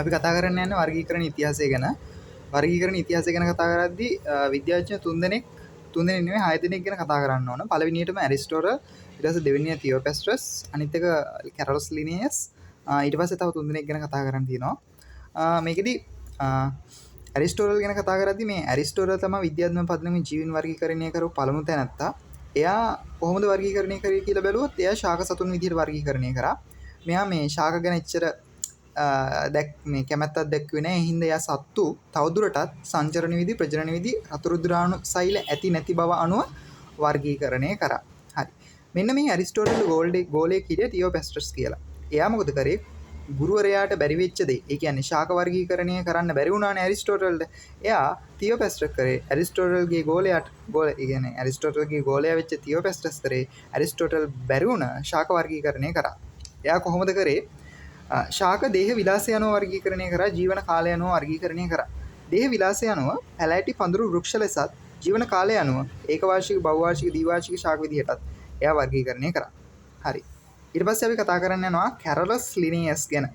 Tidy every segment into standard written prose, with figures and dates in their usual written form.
අපි කතා කරන්න යන්නේ වර්ගීකරණ ඉතිහාසය ගැන. වර්ගීකරණ ඉතිහාසය ගැන කතා කරද්දී විද්‍යාඥයෝ තුන්දෙනෙක් නෙවෙයි 6 දෙනෙක් ගැන කතා කරන්න ඕන. පළවෙනියටම ඇරිස්ටෝටල්, ඊට පස්සේ දෙවෙනිය තියෝපෙස්ට්‍රස්, අනිත් එක කැරොලස් ලිනියස්, ඊට පස්සේ තව තුන්දෙනෙක් ගැන කතා කරන්න තියෙනවා. මේකෙදි ඇරිස්ටෝටල් ගැන කතා කරද්දී මේ ඇරිස්ටෝටල් තමයි විද්‍යාත්මක පදනමෙන් ජීවීන් වර්ගීකරණය කරපු පළමු තැනැත්තා. එයා කොහොමද වර්ගීකරණය කරේ කියලා බැලුවොත් එයා ශාක සතුන් විදිහට වර්ගීකරණය කරා. මෙයා මේ ශාක ගැන එච්චර මේ කැමැත්තක් දැක්ුවේ නැහැ. ඒ හින්දා එයා සත්තු තවදුරටත් සංචරණ විදි, ප්‍රජනන විදි, රතුරුද්‍රාණු සෛල ඇති නැති බව අනුව වර්ගීකරණය කරා. හරි. මෙන්න මේ ඇරිස්ටෝටල් ගෝලයෙක් හිටියා තියෝපෙස්ට්‍රස් කියලා. එයා මොකද කරේ? ගුරුවරයාට බැරි වෙච්ච දේ. ඒ කියන්නේ ශාක වර්ගීකරණය කරන්න බැරි වුණානේ ඇරිස්ටෝටල්ට. එයා තියෝපෙස්ට්‍රස් කරේ ඇරිස්ටෝටල්ගේ ඇරිස්ටෝටල්ගේ ගෝලයා වෙච්ච තියෝපෙස්ට්‍රස් කරේ ඇරිස්ටෝටල් බැරි වුණ ශාක වර්ගීකරණය කරා. එයා කොහොමද කරේ? ශාක දේහ විලාසය අනුව වර්ගීකරණය කරා, ජීවන කාලය අනුව වර්ගීකරණය කරා. දේහ විලාසය අනුව පැලෑටි පඳුරු වෘක්ෂ ලෙසත්, ජීවන කාලය අනුව ඒකවාර්ෂික, බහුවාර්ෂික, ද්විවාර්ෂික ශාක විදිහටත් එයා වර්ගීකරණය කරා. හරි. ඊට පස්සේ අපි කතා කරන්න යනවා කැරොලස් ලිනියස් ගැන.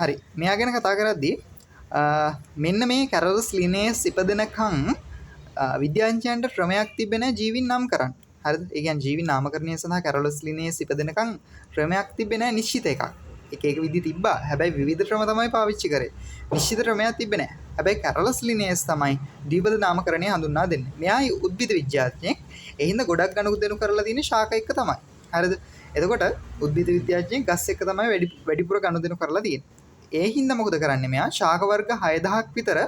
හරි. මෙයා ගැන කතා කරද්දී මෙන්න මේ කැරොලස් ලිනියස් ඉපදෙනකන් විද්‍යාඥයන්ට ක්‍රමයක් තිබෙන ජීවීන් නම් කරන්න. හරිද? ඒ කියන්නේ ජීවීන් නාමකරණය සඳහා කැරොලස් ලිනියස් ඉපදෙනකන් ක්‍රමයක් තිබෙන්නේ නිශ්චිත එකක්. එක විදි තිබ්බා. හැබැයි විවිධ ක්‍රම තමයි පාවිච්චි කරේ. නිශ්චිත ක්‍රමයක් තිබ්බේ නැහැ. හැබැයි කැරොලස් ලිනියස් තමයි ද්විපද නාමකරණය හඳුන්වා දෙන්නේ. මෙයා උද්භිද විද්‍යාඥයෙක්. ඒ හින්දා ගොඩක් ගනුදෙනු කරලා තියෙන්නේ ශාක එක්ක තමයි. හරිද? එතකොට උද්භිද විද්‍යාඥයෙක් ගස් එක්ක තමයි වැඩිපුර ගනුදෙනු කරලා තියෙන්නේ. ඒ හින්දා මොකද කරන්නේ මෙයා? ශාක වර්ග 6000ක් විතර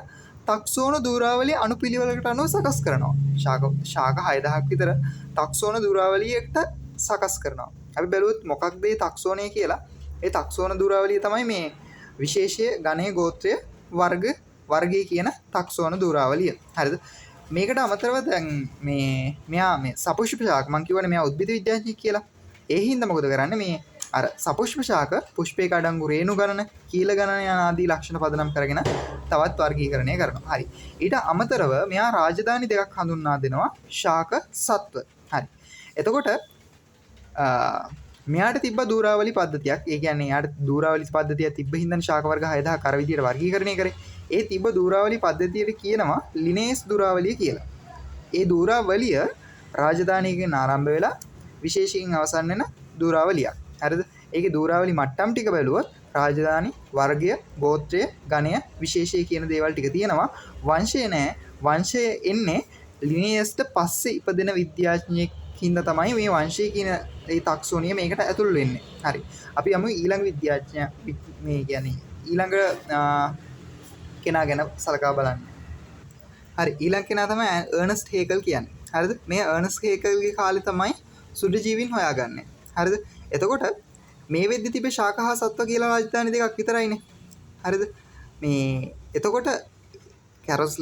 ටක්සෝන ධූරාවලිය අනුපිළිවෙලකට අනුව සකස් කරනවා. ශාක 6000ක් විතර ටක්සෝන ධූරාවලියකට සකස් කරනවා. අපි බැලුවොත් මොකක්ද මේ ටක්සෝනය කියලා? ඒ ටක්සෝන ධූරාවලිය තමයි මේ විශේෂය ගණයේ ගෝත්‍රය වර්ගය කියන ටක්සෝන ධූරාවලිය. හරිද? මේකට අමතරව දැන් මෙයා මේ සපුෂ්ප ශාක මම කියවනේ මෙයා උද්භිද විද්‍යාඥයෙක් කියලා. ඒ හින්දා මොකද කරන්නේ මේ අර සපුෂ්ප ශාක පුෂ්පයක අඩංගු රේණු ගණන, කීල ගණන යන ආදී ලක්ෂණ පදනම් කරගෙන තවත් වර්ගීකරණය කරනවා. හරි. ඊට අමතරව මෙයා රාජධානි දෙකක් හඳුන්වා දෙනවා ශාක සත්ව. හරි. එතකොට මෙයාට තිබ්බ ධූරාවලි පද්ධතියක්. ඒ කියන්නේ යාට ධූරාවලි පද්ධතියක් තිබ්බ හින්දානේ ශාක වර්ග 6000ක් අර විදියට වර්ගීකරණය කරේ. ඒ තිබ්බ ධූරාවලි පද්ධතියට කියනවා ලිනේස් ධූරාවලිය කියලා. ඒ ධූරාවලිය රාජධානියකින් ආරම්භ වෙලා විශේෂයෙන් අවසන් වෙන ධූරාවලියක්. හරිද? ඒකේ ධූරාවලි මට්ටම් ටික බැලුවොත් රාජධානි, වර්ගය, ගෝත්‍රය, ගණය, විශේෂය කියන දේවල් ටික තියෙනවා. වංශය නෑ. වංශය එන්නේ ලිනේස්ට පස්සේ ඉපදෙන විද්‍යාඥයෙක් හින්දා තමයි මේ වංශය කියන ඒ ටක්සෝනිය මේකට ඇතුල් වෙන්නේ. හරි. අපි යමු ඊළඟ විද්‍යාඥයා මේ කියන්නේ ඊළඟ කෙනා ගැන සලකා බලන්න. හරි. ඊළඟ කෙනා තමයි අර්නස්ට් හේකල් කියන්නේ. හරිද? මේ අර්නස්ට් හේකල්ගේ කාලේ තමයි සුදු ජීවීන් හොයාගන්නේ. හරිද? එතකොට මේ වෙද්දි තිබේ ශාක හා සත්ව කියලා රාජධානි දෙකක් විතරයිනේ. හරිද? මේ එතකොට කැරොස්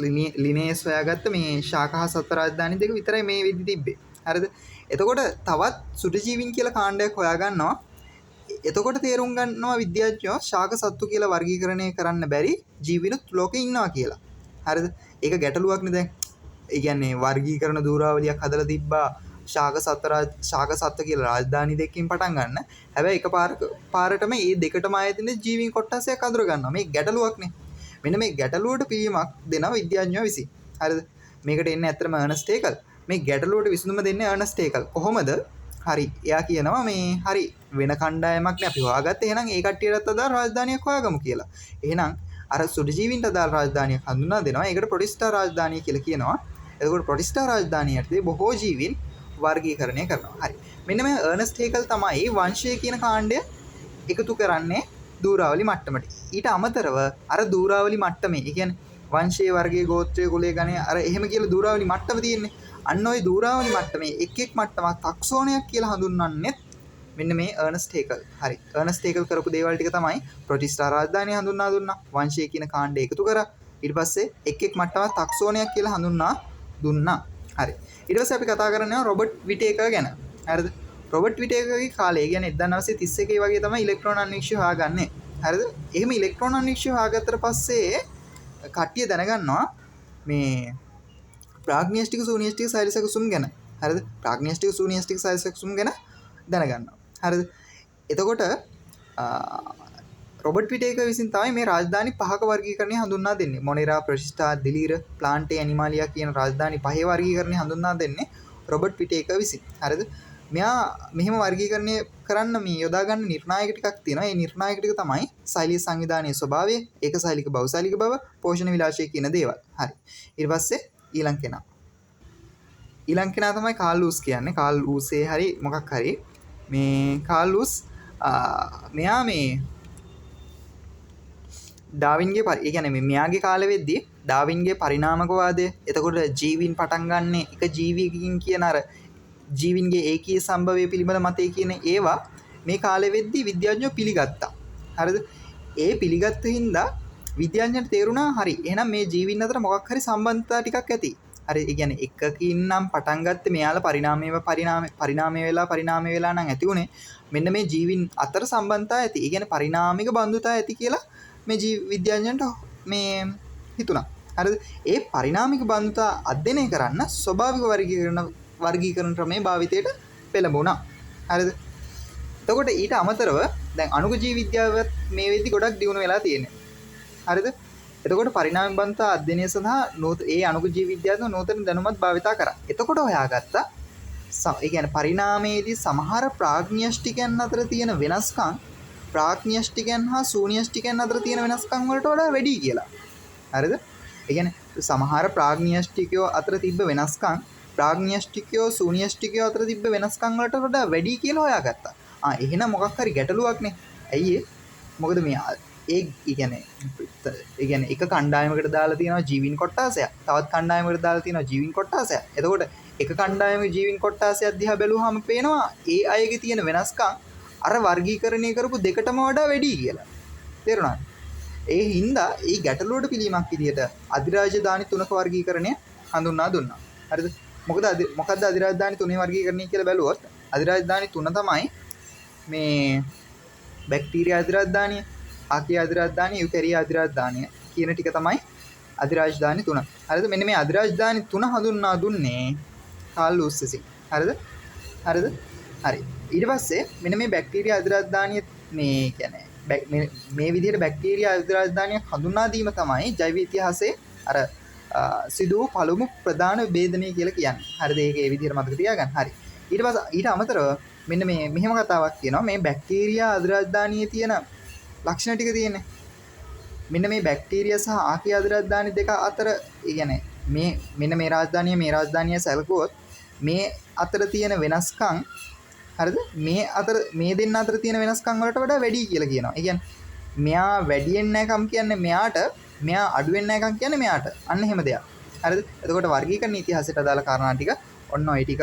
ලිනේස් හොයාගත්ත මේ ශාක හා සත්ව රාජධානි දෙක විතරයි මේ වෙද්දි තිබ්බේ. හරිද? එතකොට තවත් සුදු ජීවීන් කියලා කාණ්ඩයක් හොයාගන්නවා. එතකොට තේරුම් ගන්නවා විද්‍යාඥයෝ ශාක සත්තු කියලා වර්ගීකරණය කරන්න බැරි ජීවිනුත් ලෝකේ ඉන්නවා කියලා. හරිද? ඒක ගැටලුවක්නේ දැන්. ඒ කියන්නේ වර්ගීකරණ ධූරාවලියක් හදලා තිබ්බා ශාක සත්ත්ව කියලා රාජධානි දෙකකින් පටන් ගන්න. හැබැයි පාරටම මේ දෙකටම ආයතන ජීවීන් කොටසක් අඳුර ගන්නවා. මේ ගැටලුවක්නේ. මෙන්න මේ ගැටලුවට පිළියමක් දෙනවා විද්‍යාඥයෝ විසින්. හරිද? මේකට එන්නේ ඇත්තටම අර්නස්ට් හේකල්. මේ ගැටලුවට විසඳුම දෙන්නේ අර්නස්ට් හේකල්. කොහොමද? හරි. එයා කියනවා මේ හරි වෙන කණ්ඩායමක් නේ අපි හොයාගත්තේ. එහෙනම් ඒ කට්ටියටත් අදාළ රාජධානියක් හොයාගමු කියලා. එහෙනම් අර සුදු ජීවීන්ට අදාළ රාජධානියක් හඳුන්වා දෙනවා. ඒකට ප්‍රොටිස්ටා රාජධානිය කියලා කියනවා. එතකොට ප්‍රොටිස්ටා රාජධානියටදී බොහෝ ජීවීන් වර්ගීකරණය කරනවා. හරි. මෙන්න මේ අර්නස්ට් හේකල් තමයි වංශය කියන කාණ්ඩය එකතු කරන්නේ ධූරාවලි මට්ටමට. ඊට අමතරව අර ධූරාවලි මට්ටමේ, ඒ කියන්නේ වංශයේ, වර්ගයේ, ගෝත්‍රයේ, කුලයේ, ගණයේ අර එහෙම කියලා ධූරාවලි මට්ටම තියෙන්නේ. අන්න ওই ධූරාවලි මට්ටමේ එක් මට්ටමක් ටක්සෝනයක් කියලා හඳුන්වන්නේ මෙන්න මේ අර්නස්ට් හේකල්. හරි. අර්නස්ට් හේකල් කරපු දේවල් ටික තමයි ප්‍රොටිස්ටා රාජධානිය හඳුන්වා දුන්නා. වංශය කියන කාණ්ඩය එකතු කරා. ඊට පස්සේ එක් මට්ටමක් ටක්සෝනයක් කියලා හඳුන්වා දුන්නා. හරි. ඊට පස්සේ අපි කතා කරන්නේ රොබර්ට් විටේකර් ගැන. හරිද? රොබර්ට් විටේකර්ගේ කාලේ, ඒ කියන්නේ 1931 වගේ තමයි ඉලෙක්ට්‍රෝන අන්වීක්ෂය හොයාගන්නේ. හරිද? එහෙම ඉලෙක්ට්‍රෝන අන්වීක්ෂය හොයාගත්තට පස්සේ කට්ටිය දැනගන්නවා මේ ප්‍රාග්න්‍යෂ්ටික සූන්‍යෂ්ටික සෛලසකසුම් ගැන. හරිද? ප්‍රාග්න්‍යෂ්ටික සූන්‍යෂ්ටික සෛලසකසුම් ගැන දැනගන්නවා. හරිද? එතකොට රොබර්ට් විටේකර් විසින් තමයි මේ රාජධානි පහක වර්ගීකරණය හඳුන්වා දෙන්නේ. මොනෙරා, ප්‍රශිෂ්ඨා, දිලීර, ප්ලාන්ටේ, ඇනිමාලියා කියන රාජධානි පහේ වර්ගීකරණය හඳුන්වා දෙන්නේ රොබර්ට් විටේකර් විසින්. හරිද? මෙයා මෙහෙම වර්ගීකරණය කරන්න මේ යොදා ගන්න නිර්ණායක ටිකක් තියෙනවා. ඒ නිර්ණායක ටික තමයි ශෛලීය සංවිධානයේ ස්වභාවය, ඒකශෛලික බහුශෛලික බව, පෝෂණ විලාසය කියන දේවල්. හරි. ඊට පස්සේ ඊළඟ කෙනා තමයි කාල් ලූස් කියන්නේ. කාල් ලූසේ හරි මොකක් හරි මේ කාල් ලූස් මෙයා මේ ඩාවින්ගේ ඒ කියන්නේ මෙයාගේ කාලෙ වෙද්දී ඩාවින්ගේ පරිණාමකවාදය, එතකොට ජීවීන් පටන් ගන්න එක ජීවියකින් කියන අර ජීවින්ගේ ඒකීය සම්භවය පිළිබඳ මතය කියන ඒවා මේ කාලෙ වෙද්දී විද්‍යාඥයෝ පිළිගත්තා. හරිද? ඒ පිළිගත්ත හින්දා විද්‍යාඥයන්ට තේරුණා හරි එහෙනම් මේ ජීවීන් අතර මොකක් හරි සම්බන්ධතා ටිකක් ඇති. හරි ඒ කියන්නේ එකකින් නම් පටන් ගත්තේ මෙයාලා පරිණාමය වෙලා නම් ඇති උනේ මෙන්න මේ ජීවීන් අතර සම්බන්ධතා ඇති. ඒ කියන්නේ පරිණාමික බන්ධුතා ඇති කියලා මේ විද්‍යාඥයන්ට මේ හිතුණා. හරිද? ඒ පරිණාමික බන්ධුතා අධ්‍යයනය කරන්න ස්වභාවික වර්ගීකරණ ක්‍රමයේ භාවිතයට පෙළඹුණා. හරිද? එතකොට ඊට අමතරව දැන් අණුක ජීව විද්‍යාවත් මේ වෙද්දි ගොඩක් දියුණු වෙලා තියෙනවා. හරිද? එතකොට පරිණාමික බන්ධුතා අධ්‍යයනය සඳහා ඒ අණුක ජීව විද්‍යාව නූතන දැනුමත් භාවිතා කරා. එතකොට හොයාගත්තා ඒ කියන්නේ පරිණාමයේදී සමහර ප්‍රාග්න්‍යෂ්ටිකයන් අතර තියෙන වෙනස්කම් ප්‍රාග්න්‍යෂ්ටිකයන් හා ශූන්‍යෂ්ටිකයන් අතර තියෙන වෙනස්කම් වලට වඩා වැඩි කියලා. හරිද? ඒ කියන්නේ සමහර ප්‍රාග්න්‍යෂ්ටිකයෝ අතර තිබ්බ වෙනස්කම් ප්‍රාග්න්‍යෂ්ටිකයෝ ශූන්‍යෂ්ටිකයෝ අතර තිබ්බ වෙනස්කම් වලට වඩා වැඩි කියලා හොයාගත්තා. එහෙනම් මොකක් හරි ගැටලුවක්නේ. ඇයි ඒ? මොකද මේ ඒ කියන්නේ එක කණ්ඩායමකට දාලා තියෙනවා ජීවීන් කොට්ටාසයක්. තවත් කණ්ඩායමකට දාලා තියෙනවා ජීවීන් කොට්ටාසයක්. එතකොට එක කණ්ඩායමේ ජීවීන් කොට්ටාසයක් දිහා බැලුවාම පේනවා ඒ අයගේ තියෙන වෙනස්කම් අර වර්ගීකරණය කරපු දෙකටම වඩා වැඩි කියලා. තේරුණාද? ඒ හින්දා ඒ ගැටලුවට පිළියමක් විදියට අධිරාජධානි තුනක වර්ගීකරණය හඳුන්වා දුන්නා. හරිද? මොකද්ද අධිරාජධානි තුනේ වර්ගීකරණය කියලා බැලුවොත් අධිරාජධානි තුන තමයි මේ බැක්ටීරියා අධිරාජධානිය, ආර්කියා අධිරාජධානිය, යුකැරියා අධිරාජධානිය කියන ටික තමයි අධිරාජධානි තුන. හරිද? මෙන්න මේ අධිරාජධානි තුන හඳුන්වා දුන්නේ කාල් ලූස් විසින්. හරිද? හරි. ඊට පස්සේ මෙන්න මේ බැක්ටීරියා අධිරාජධානිය මේ කියන්නේ මේ විදිහට බැක්ටීරියා අධිරාජධානියක් හඳුන්වා දීම තමයි ජෛව ඉතිහාසයේ අර සිදු වූ පළමු ප්‍රධාන වේදනය කියලා කියන්නේ. හරිද? ඒක ඒ විදිහට මතක තියාගන්න. හරි. ඊට අමතරව මෙන්න මේ මෙහෙම කතාවක් තියෙනවා. මේ බැක්ටීරියා අධිරාජධානියේ තියෙන ලක්ෂණ ටික තියෙන්නේ. මෙන්න මේ බැක්ටීරියා සහ ආර්කියා අධිරාජධානි දෙක අතර කියන්නේ මෙන්න මේ රාජධානිය සැලකුවොත් මේ අතර තියෙන වෙනස්කම් හරිද? මේ දෙන්න අතර තියෙන වෙනස්කම් වලට වඩා වැඩි කියලා කියනවා. ඒ කියන්නේ මෙයා වැඩියෙන් නැකම් කියන්නේ මෙයාට, මෙයා අඩුවෙන් නැකම් කියන්නේ මෙයාට. අන්න එහෙම දෙයක්. හරිද? එතකොට වර්ගීකරණ ඉතිහාසයට අදාළ කාරණා ටික ඔන්න ඔය ටික